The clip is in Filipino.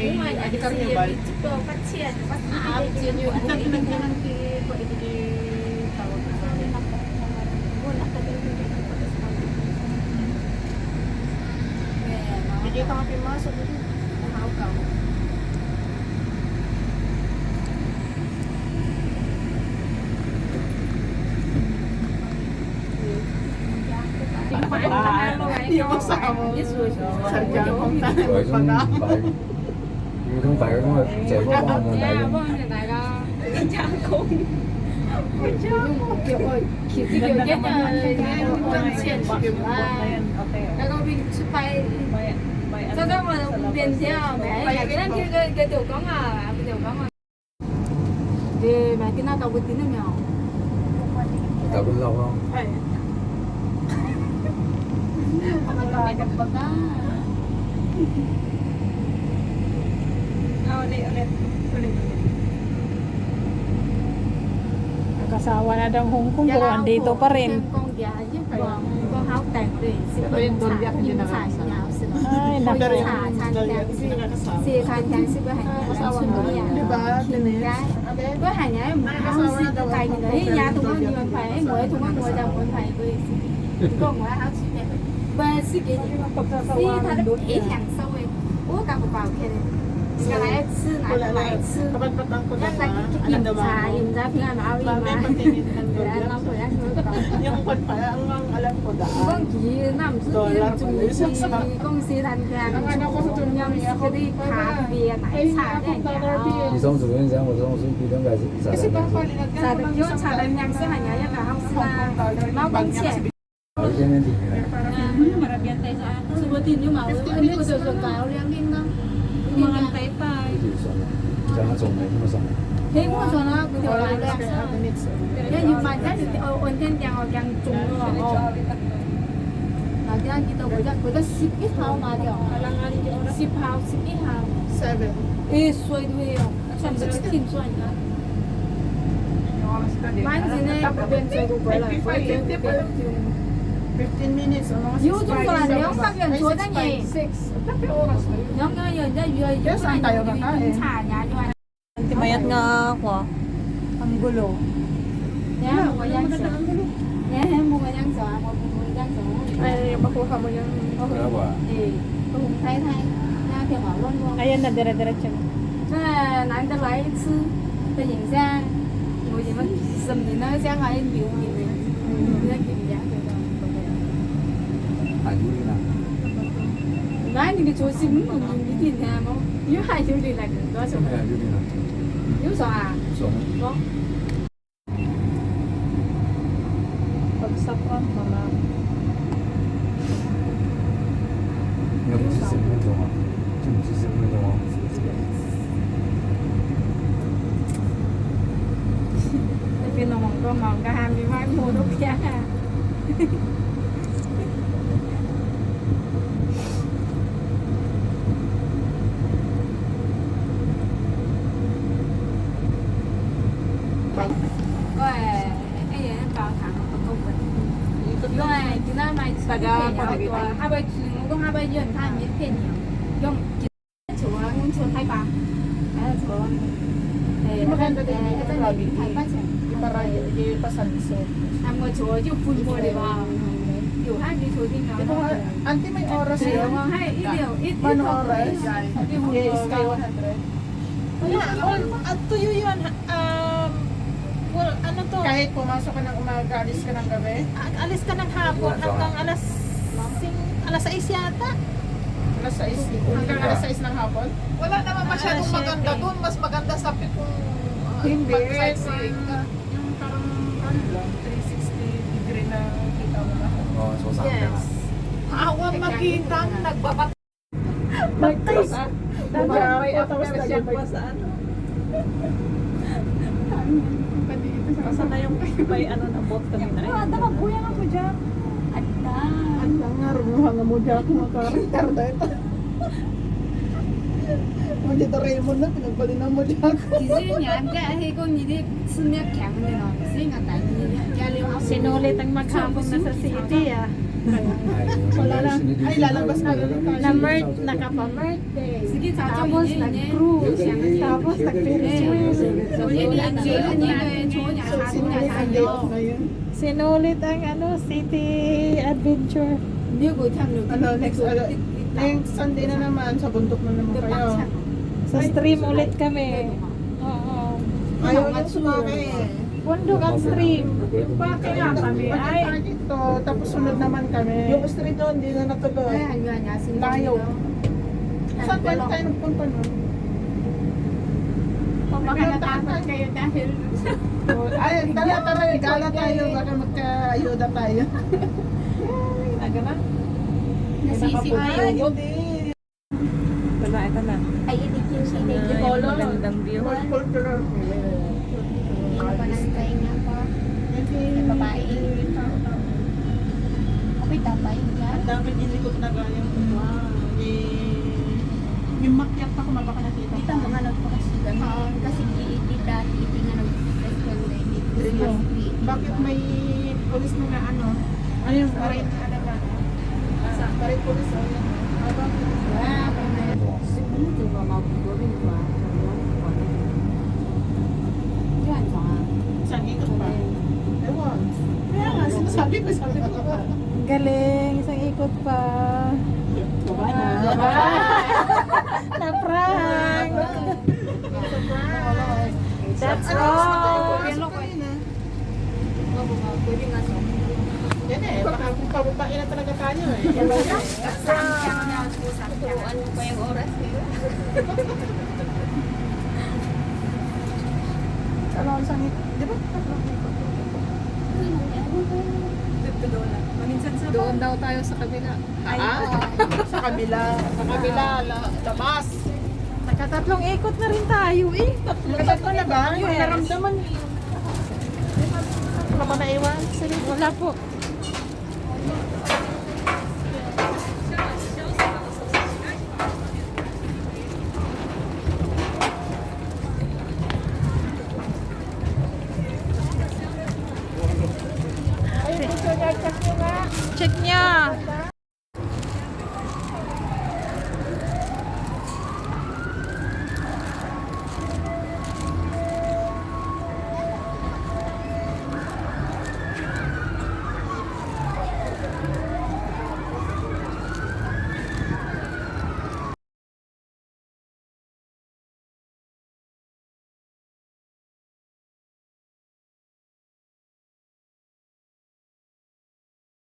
Adi Carnival. Ito, patsiyan. Yan yung at naglangan ko ito di tawag na. Hindi ka mapimasok dito. Nakaw-kaw. Yung asawa. Sarjang kong tayo magpag-ako. Không phải đúng rồi, chạy qua vòng một đại luôn. Trang không. Kiểu nhất là trong triển là có bị chụp bay cho các mà tiền theo mẹ cáiนั้นcái tiểu có mà tiểu có mà để mẹ cái nào tao biết tiếng nào Tao cũng lâu không? mẹ đập bật đó Nakasawa na daw Hong Kong pero andito pa rin. con gà với con háo tàn để xin xả nhào xin Ay, Cô naku. xả than nhang xì than nhang xì với hành nhang xuân với nhà gái với hành nhang không xì tao tay như đấy nhà tụi con nhiều phải mỗi tụi con ngồi đồng phải với con ngồi áo xì đẹp và xì cái xì thay nó ý hàng sâu ấy ủa cả một bảo kia cái này xì này lại xì nhất là cái kiểm tra phía nào đi mà làm rồi ăn Yung kon pala, ang alam ko daan. con chỉ nằm dưới công ty thành nhà trong nhâm cái đi khá bia nãy xả này你从主任讲，我从是比东改是啥 Kasi 的 bang 那 pali xả được vô xả được nhang sẽ hành nhà là không xin nó bánh chè 好，今天挺的。 sebutin nhưng mà anh có được được cáo liang linh không mga tay tay 自己算了，讲他总没那么算了。 thế mua cho nó cái điều này là kaya minutes. thế nhưng mà chắc thì ôn thiên chẳng hoặc chẳng trùng nữa không là cái anh kita kita sip ít hao mà điều sip hao sip ít hao 7. ê xoay đuôi không chẳng được thiên xoay nữa bán gì này bên xoay đuôi quay lại quay lại 15 minutes. Yêu chung là nếu các nhân chúa ra nhỉ 6. Tapi oras na yun. Nếu nga yun, yun Saan tayo kakain? Cha nhà yun Timayat nga ako. Ang gulo. Nhá, một cái nhân sữa Nhá, một cái nhân sữa Một cái nhân sữa Ay, makuha mo yung... Berapa? Thì tôi cũng thấy thay Nha, thì hỏi luôn luôn Ayan na, dire-diretso na. Thế là nãy ta lấy sư Ta nhìn ra Ngồi gì mà Dùm thì nó ra ngoài nhiều nhiều Ra kiểu giá Anh vui nào? Nói những cái chỗ xin muốn nhìn cái tiền nhà mà Nếu hai chỗ đi là đó sao Không phải vui nào? Nếu sao à Sống. Có Pagsapon, mama.要不是10分钟啊，就不是10分钟啊。 Tapi ngomong có mong cả ham đi mai mua đốt giá ha Rồi, cái gì nó vào thẳng ở công bình Rồi, chúng ta mày hai bay chuyện có hai bay dân than miễn tiền nhiều Dùng chủ chủ thay bà chủ Thì Maganda din yung cái grabe. thay bà chẳng Para yung pasansin. Ang mga chùa yung full mo, di ba? Yung hai cái chùa din Ito nga. nga, auntie may oras Kasi yun. yung hai ít điều, ít Ano thôi. oras? Yes, kay 100. At tuyo yun. Well, ano to? Kahit pumasok ka ng umaga, alis ka ng gabi. Alis ka ng hapon hanggang alas 6 yata. Alas 6. Hanggang alas 6 ng hapon. Wala naman masyadong Alas maganda 7. doon. Mas maganda sa pitong Hindi. pag-sightseeing ka. Yung parang ano lang, 360 degree na kita mo na. Oh, so sa akin. Awang makita nagbabat. Mag-taste. May siya pa sa ano. Basta na yung may ano na bot kanina. Ay, dapat kuya nga po dyan. Ada. Ang nga, rumuha nga mo dyan ako makarakter na ito. mo dito Raymond na, pinagbalinan mo dyan. 其实人家係講你啲思念強嘅咯，所以我帶你家裡話 Sinulit ang maghapon na sa city ah. Wala lang. Ay, lalabas na rin tayo. Nakapa-birthday. Sige, Tapos nag-cruise. Tapos nag-finish. Sinulit ang ano, city adventure. Ano, next Sunday na naman, sa bundok na naman kayo. Sa stream ulit kami. Oo. Ayaw nang sumami. Bundok at stream. Kaya kami ay ito, tapos sunod naman kami. Yung street doon, hindi na natuloy. Layo. Saan ba tayo nagpunta nun? Baka natakot kayo dahil Ay, tara, gala tayo, baka magka-ayuda tayo. Nagana? nasisipayo. Hindi. Ito na, ito na. Ay, inig yung sinig. Magandang view. Cultural. Ano pa nang kain nga po? May babae. Okay, tapay niya. Ang dami nilikot na gaya. Yung makyat pa kumaba ka nakita. Dito mga nagpakasigan. Oo, kasi dita, titi nga nag-restaurant na hindi Christmas tree. Bakit may polis na ano? Ano yung parade na ano ba? Parade polis o yan. Ah, siguro ito ba mabuburin ba? Yan, mga. Saan ikot pa? Ewan. Kaya nga, sinasabi ko pa. Galing, isang ikot pa. Na-prank! That's all! Pwede nga so. Yan eh, baka pababain na talaga tayo eh. Sayang niya ang pusap. Turuan mo pa yung oras. Ano ang sangit? Di ba? Doon daw tayo sa kabila. Sa kabila. Sa kabila, labas. Nakatatlong ikot na rin tayo eh. Tatlo na ba? Yung Yes. naramdaman eh. Wala ba naiwan? Sige. Wala po. Check niya.